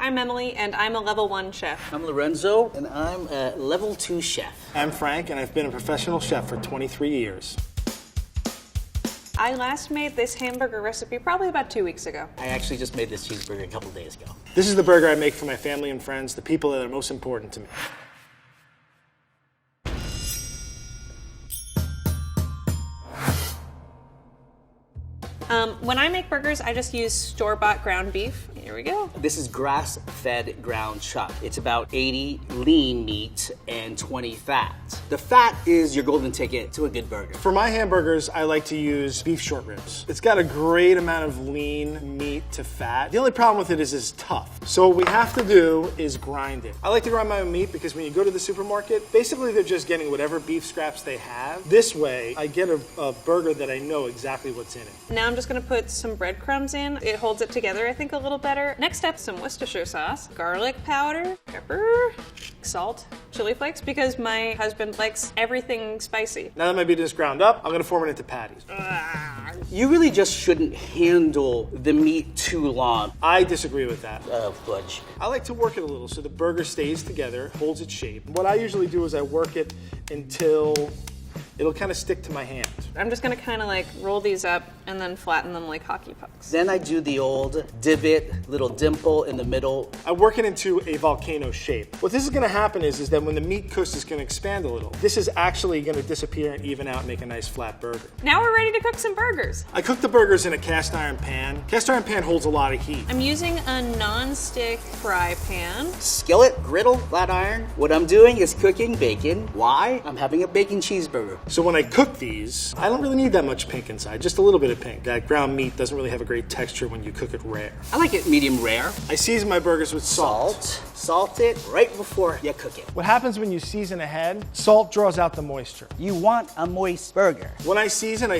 I'm Emily, and I'm a level 1 chef. I'm Lorenzo, and I'm a level 2 chef. I'm Frank, and I've been a professional chef for 23 years. I last made this hamburger recipe probably about 2 weeks ago. I actually just made this cheeseburger a couple days ago. This is the burger I make for my family and friends, the people that are most important to me. When I make burgers, I just use store-bought ground beef. Here we go. This is grass-fed ground chuck. It's about 80 lean meat and 20 fat. The fat is your golden ticket to a good burger. For my hamburgers, I like to use beef short ribs. It's got a great amount of lean meat to fat. The only problem with it is it's tough. So what we have to do is grind it. I like to grind my own meat because when you go to the supermarket, basically they're just getting whatever beef scraps they have. This way, I get a burger that I know exactly what's in it. Now I'm just gonna put some breadcrumbs in. It holds it together, I think, a little better. Next up, some Worcestershire sauce, garlic powder, pepper, salt, chili flakes, because my husband likes everything spicy. Now that my meat is ground up, I'm gonna form it into patties. You really just shouldn't handle the meat too long. I disagree with that. Fudge. I like to work it a little so the burger stays together, holds its shape. What I usually do is I work it until it'll kind of stick to my hand. I'm just gonna kind of like roll these up and then flatten them like hockey pucks. Then I do the old divot, little dimple in the middle. I work it into a volcano shape. What this is gonna happen is that when the meat cooks, it's gonna expand a little. This is actually gonna disappear and even out and make a nice flat burger. Now we're ready to cook some burgers. I cook the burgers in a cast iron pan. Cast iron pan holds a lot of heat. I'm using a non-stick fry pan. Skillet, griddle, flat iron. What I'm doing is cooking bacon. Why? I'm having a bacon cheeseburger. So when I cook these, I don't really need that much pink inside, just a little bit of pink. That ground meat doesn't really have a great texture when you cook it rare. I like it medium rare. I season my burgers with salt. Salt it right before you cook it. What happens when you season ahead, salt draws out the moisture. You want a moist burger. When I season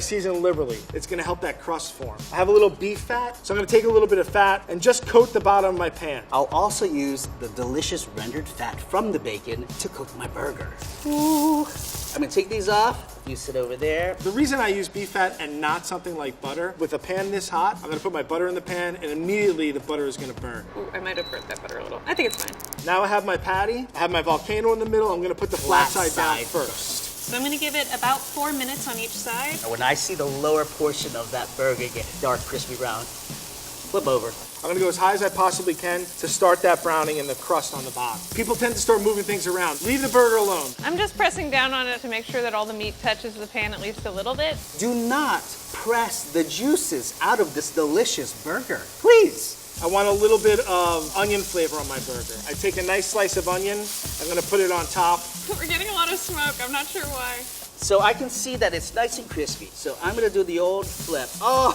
liberally. It's gonna help that crust form. I have a little beef fat, so I'm gonna take a little bit of fat and just coat the bottom of my pan. I'll also use the delicious rendered fat from the bacon to cook my burger. Ooh. I'm gonna take these off. You sit over there. The reason I use beef fat and not something like butter, with a pan this hot, I'm gonna put my butter in the pan and immediately the butter is gonna burn. Ooh, I might have burnt that butter a little. I think it's fine. Now I have my patty, I have my volcano in the middle, I'm gonna put the flat side down first. So I'm gonna give it about 4 minutes on each side. When I see the lower portion of that burger get dark, crispy brown, flip over. I'm gonna go as high as I possibly can to start that browning and the crust on the bottom. People tend to start moving things around. Leave the burger alone. I'm just pressing down on it to make sure that all the meat touches the pan at least a little bit. Do not press the juices out of this delicious burger, please. I want a little bit of onion flavor on my burger. I take a nice slice of onion, I'm gonna put it on top. We're getting a lot of smoke, I'm not sure why. So I can see that it's nice and crispy. So I'm gonna do the old flip. Oh,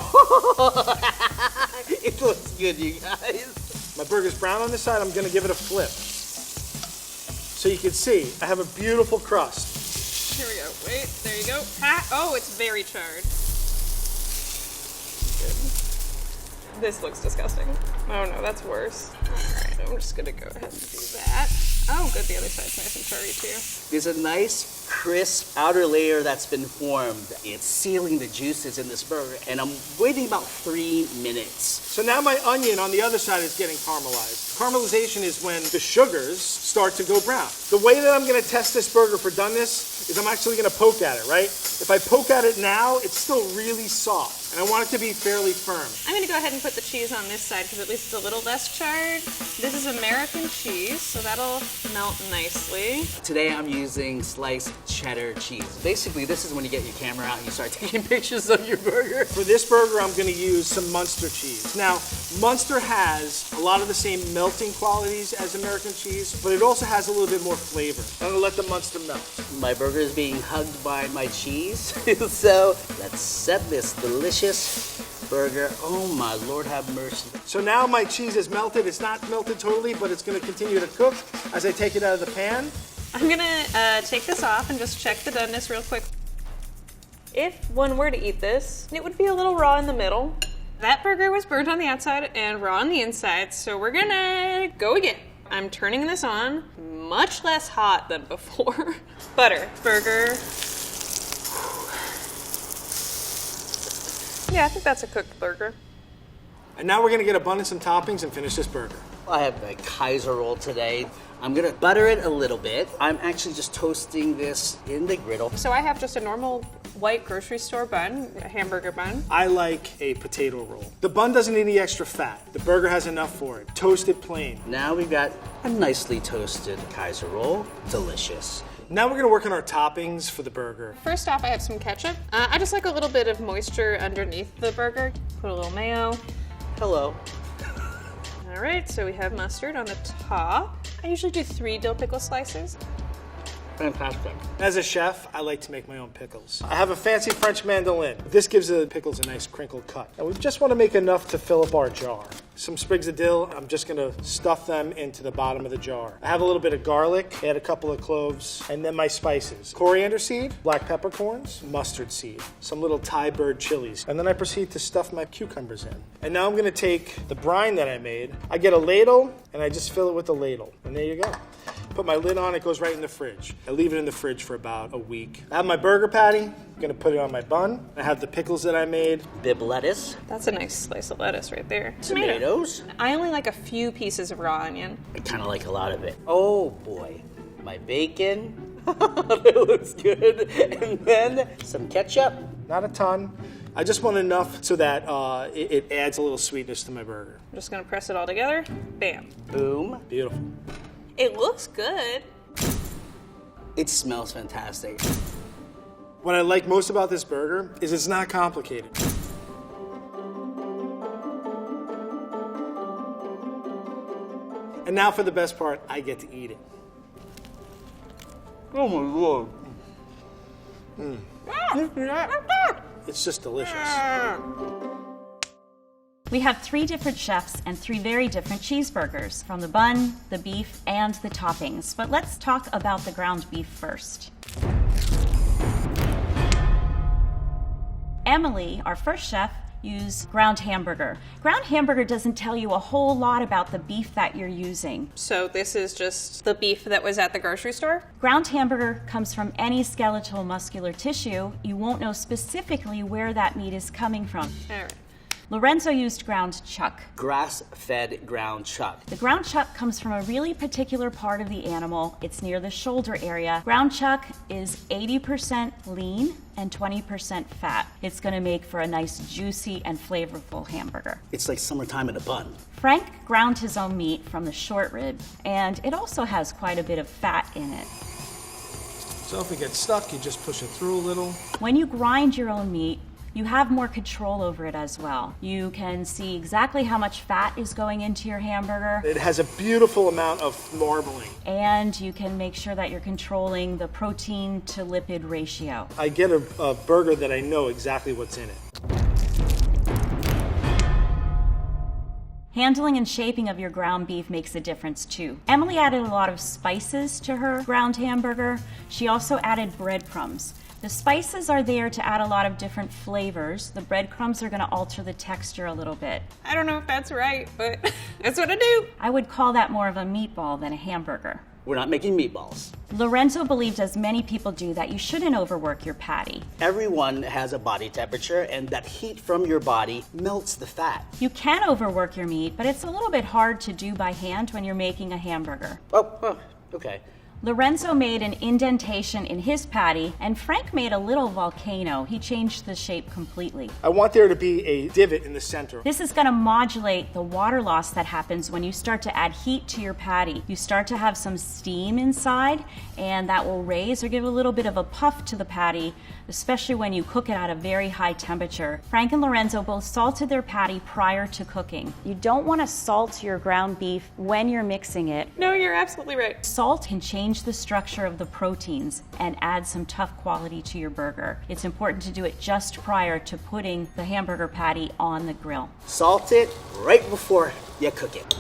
it looks good, you guys. My burger's brown on this side, I'm gonna give it a flip. So you can see, I have a beautiful crust. Here we go, wait, there you go. Ah, oh, it's very charred. Good. This looks disgusting. Oh no, that's worse. All right, I'm just gonna go ahead and do that. Oh, good, the other side's nice and charry too. There's a nice, crisp outer layer that's been formed. It's sealing the juices in this burger, and I'm waiting about 3 minutes. So now my onion on the other side is getting caramelized. Caramelization is when the sugars start to go brown. The way that I'm gonna test this burger for doneness is I'm actually gonna poke at it, right? If I poke at it now, it's still really soft, and I want it to be fairly firm. I'm gonna go ahead and put the cheese on this side because at least it's a little less charred. This is American cheese, so that'll melt nicely. Today I'm using sliced cheddar cheese. Basically, this is when you get your camera out and you start taking pictures of your burger. For this burger, I'm gonna use some Munster cheese. Now, Munster has a lot of the same melting qualities as American cheese, but it also has a little bit more flavor. I'm gonna let the Munster melt. My burger is being hugged by my cheese. So let's set this delicious burger. Oh my Lord, have mercy. So now my cheese is melted. It's not melted totally, but it's gonna continue to cook as I take it out of the pan. I'm gonna take this off and just check the doneness real quick. If one were to eat this, it would be a little raw in the middle. That burger was burnt on the outside and raw on the inside, so we're gonna go again. I'm turning this on, much less hot than before. Butter, burger. Yeah, I think that's a cooked burger. And now we're gonna get abundance and toppings and finish this burger. I have the Kaiser roll today. I'm gonna butter it a little bit. I'm actually just toasting this in the griddle. So I have just a normal white grocery store bun, a hamburger bun. I like a potato roll. The bun doesn't need any extra fat. The burger has enough for it. Toast it plain. Now we've got a nicely toasted Kaiser roll. Delicious. Now we're gonna work on our toppings for the burger. First off, I have some ketchup. I just like a little bit of moisture underneath the burger. Put a little mayo. Hello. All right, so we have mustard on the top. I usually do 3 dill pickle slices. Fantastic. As a chef, I like to make my own pickles. I have a fancy French mandolin. This gives the pickles a nice crinkled cut. And we just want to make enough to fill up our jar. Some sprigs of dill, I'm just gonna stuff them into the bottom of the jar. I have a little bit of garlic, add a couple of cloves, and then my spices. Coriander seed, black peppercorns, mustard seed, some little Thai bird chilies. And then I proceed to stuff my cucumbers in. And now I'm gonna take the brine that I made. I get a ladle, and I just fill it with the ladle. And there you go. Put my lid on, it goes right in the fridge. I leave it in the fridge for about a week. I have my burger patty, I'm gonna put it on my bun. I have the pickles that I made. Bib lettuce. That's a nice slice of lettuce right there. Tomatoes. I only like a few pieces of raw onion. I kind of like a lot of it. Oh boy. My bacon. That looks good. And then some ketchup. Not a ton. I just want enough so that it adds a little sweetness to my burger. I'm just gonna press it all together. Bam. Boom. Beautiful. It looks good. It smells fantastic. What I like most about this burger is it's not complicated. And now for the best part, I get to eat it. Oh my Lord. It's just delicious. We have 3 different chefs and 3 very different cheeseburgers, from the bun, the beef, and the toppings. But let's talk about the ground beef first. Emily, our first chef, used ground hamburger. Ground hamburger doesn't tell you a whole lot about the beef that you're using. So this is just the beef that was at the grocery store? Ground hamburger comes from any skeletal muscular tissue. You won't know specifically where that meat is coming from. All right. Lorenzo used ground chuck. Grass-fed ground chuck. The ground chuck comes from a really particular part of the animal. It's near the shoulder area. Ground chuck is 80% lean and 20% fat. It's gonna make for a nice juicy and flavorful hamburger. It's like summertime in a bun. Frank ground his own meat from the short rib, and it also has quite a bit of fat in it. So if it gets stuck, you just push it through a little. When you grind your own meat, you have more control over it as well. You can see exactly how much fat is going into your hamburger, It has a beautiful amount of marbling. and you can make sure that you're controlling the protein to lipid ratio. I get a burger that I know exactly what's in it. Handling and shaping of your ground beef makes a difference too. Emily added a lot of spices to her ground hamburger. She also added breadcrumbs. The spices are there to add a lot of different flavors. The breadcrumbs are going to alter the texture a little bit. I don't know if that's right, but that's what I do. I would call that more of a meatball than a hamburger. We're not making meatballs. Lorenzo believed, as many people do, that you shouldn't overwork your patty. Everyone has a body temperature, and that heat from your body melts the fat. You can overwork your meat, but it's a little bit hard to do by hand when you're making a hamburger. Oh, okay. Lorenzo made an indentation in his patty, and Frank made a little volcano. He changed the shape completely. I want there to be a divot in the center. This is going to modulate the water loss that happens when you start to add heat to your patty. You start to have some steam inside, and that will raise or give a little bit of a puff to the patty, especially when you cook it at a very high temperature. Frank and Lorenzo both salted their patty prior to cooking. You don't want to salt your ground beef when you're mixing it. No, you're absolutely right. Salt can change the structure of the proteins and add some tough quality to your burger. It's important to do it just prior to putting the hamburger patty on the grill. Salt it right before you cook it.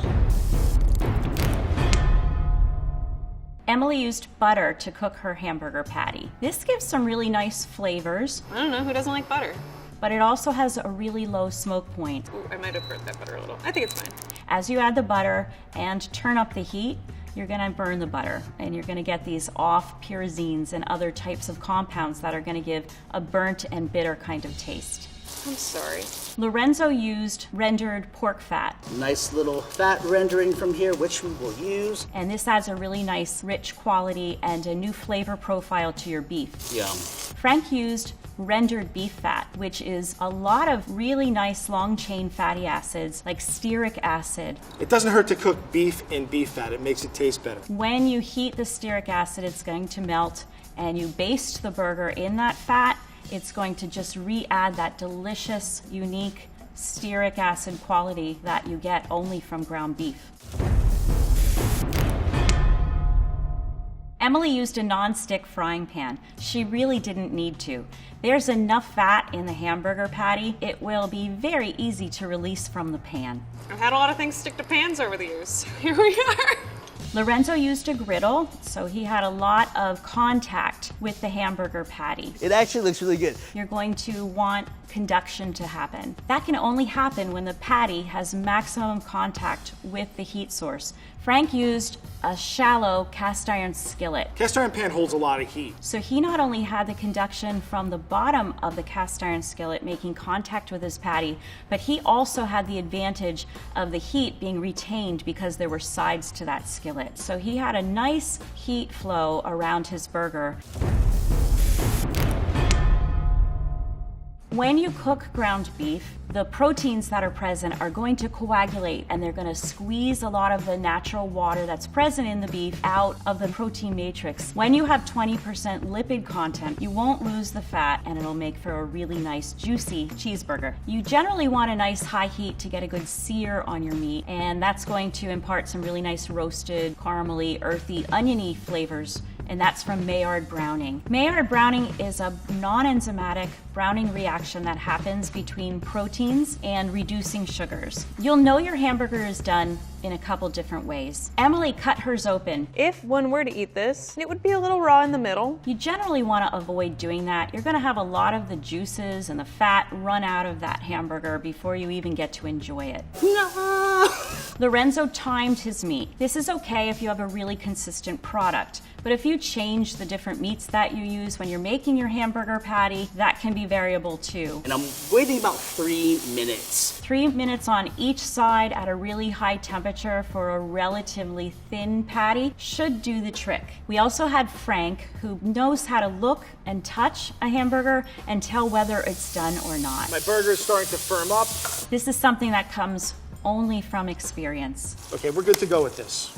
Emily used butter to cook her hamburger patty. This gives some really nice flavors, I don't know, who doesn't like butter? but it also has a really low smoke point. Ooh, I might have burnt that butter a little. I think it's fine. As you add the butter and turn up the heat, you're gonna burn the butter, and you're gonna get these off pyrazines and other types of compounds that are gonna give a burnt and bitter kind of taste. I'm sorry. Lorenzo used rendered pork fat, Nice little fat rendering from here, which we will use. and this adds a really nice, rich quality and a new flavor profile to your beef. Yum. Frank used rendered beef fat, which is a lot of really nice long chain fatty acids like stearic acid. It doesn't hurt to cook beef in beef fat. It makes it taste better. When you heat the stearic acid, it's going to melt, and you baste the burger in that fat, it's going to just re-add that delicious, unique stearic acid quality that you get only from ground beef. Emily used a non-stick frying pan. She really didn't need to. There's enough fat in the hamburger patty, it will be very easy to release from the pan. I've had a lot of things stick to pans over the years. Here we are. Lorenzo used a griddle, so he had a lot of contact with the hamburger patty. It actually looks really good. You're going to want conduction to happen. That can only happen when the patty has maximum contact with the heat source. Frank used a shallow cast iron skillet. Cast iron pan holds a lot of heat. So he not only had the conduction from the bottom of the cast iron skillet making contact with his patty, but he also had the advantage of the heat being retained because there were sides to that skillet. So he had a nice heat flow around his burger. When you cook ground beef, the proteins that are present are going to coagulate and they're going to squeeze a lot of the natural water that's present in the beef out of the protein matrix. When you have 20% lipid content, you won't lose the fat and it'll make for a really nice juicy cheeseburger. You generally want a nice high heat to get a good sear on your meat, and that's going to impart some really nice roasted, caramely, earthy, oniony flavors, and that's from Maillard browning. Maillard browning is a non-enzymatic browning reaction that happens between proteins and reducing sugars. You'll know your hamburger is done in a couple different ways. Emily cut hers open. If one were to eat this, it would be a little raw in the middle. You generally want to avoid doing that. You're going to have a lot of the juices and the fat run out of that hamburger before you even get to enjoy it. Lorenzo timed his meat. This is okay if you have a really consistent product, but if you change the different meats that you use when you're making your hamburger patty, that can be variable too. And I'm waiting about 3 minutes. 3 minutes on each side at a really high temperature for a relatively thin patty should do the trick. We also had Frank, who knows how to look and touch a hamburger and tell whether it's done or not. My burger is starting to firm up. This is something that comes only from experience. Okay, we're good to go with this.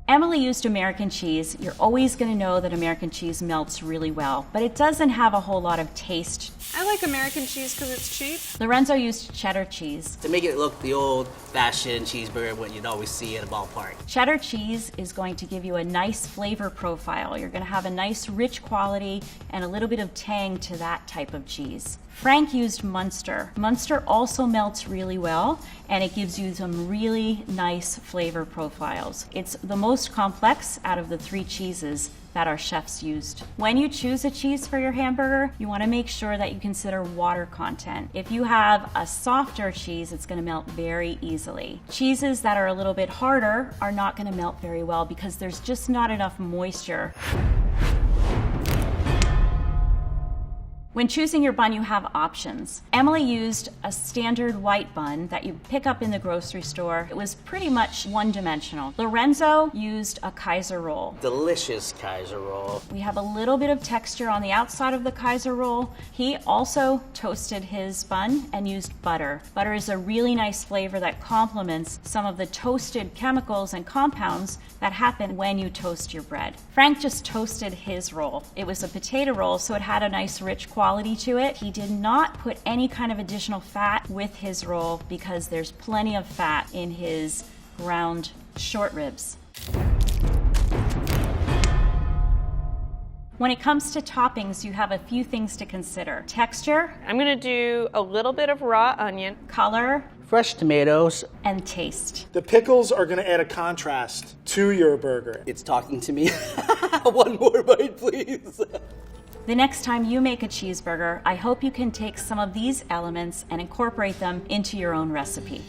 Emily used American cheese. You're always going to know that American cheese melts really well, but it doesn't have a whole lot of taste. I like American cheese because it's cheap. Lorenzo used cheddar cheese. To make it look the old-fashioned cheeseburger what you'd always see at a ballpark. Cheddar cheese is going to give you a nice flavor profile. You're going to have a nice rich quality and a little bit of tang to that type of cheese. Frank used Munster. Munster also melts really well, and it gives you some really nice flavor profiles. It's the most complex out of the 3 cheeses that our chefs used. When you choose a cheese for your hamburger, you want to make sure that you consider water content. If you have a softer cheese, it's going to melt very easily. Cheeses that are a little bit harder are not going to melt very well because there's just not enough moisture. When choosing your bun, you have options. Emily used a standard white bun that you pick up in the grocery store. It was pretty much one-dimensional. Lorenzo used a Kaiser roll. Delicious Kaiser roll. We have a little bit of texture on the outside of the Kaiser roll. He also toasted his bun and used butter. Butter is a really nice flavor that complements some of the toasted chemicals and compounds that happen when you toast your bread. Frank just toasted his roll. It was a potato roll, so it had a nice rich quality to it. He did not put any kind of additional fat with his roll because there's plenty of fat in his ground short ribs. When it comes to toppings, you have a few things to consider. Texture, I'm gonna do a little bit of raw onion. color, Fresh tomatoes. and taste. The pickles are going to add a contrast to your burger. It's talking to me. One more bite, please. The next time you make a cheeseburger, I hope you can take some of these elements and incorporate them into your own recipe.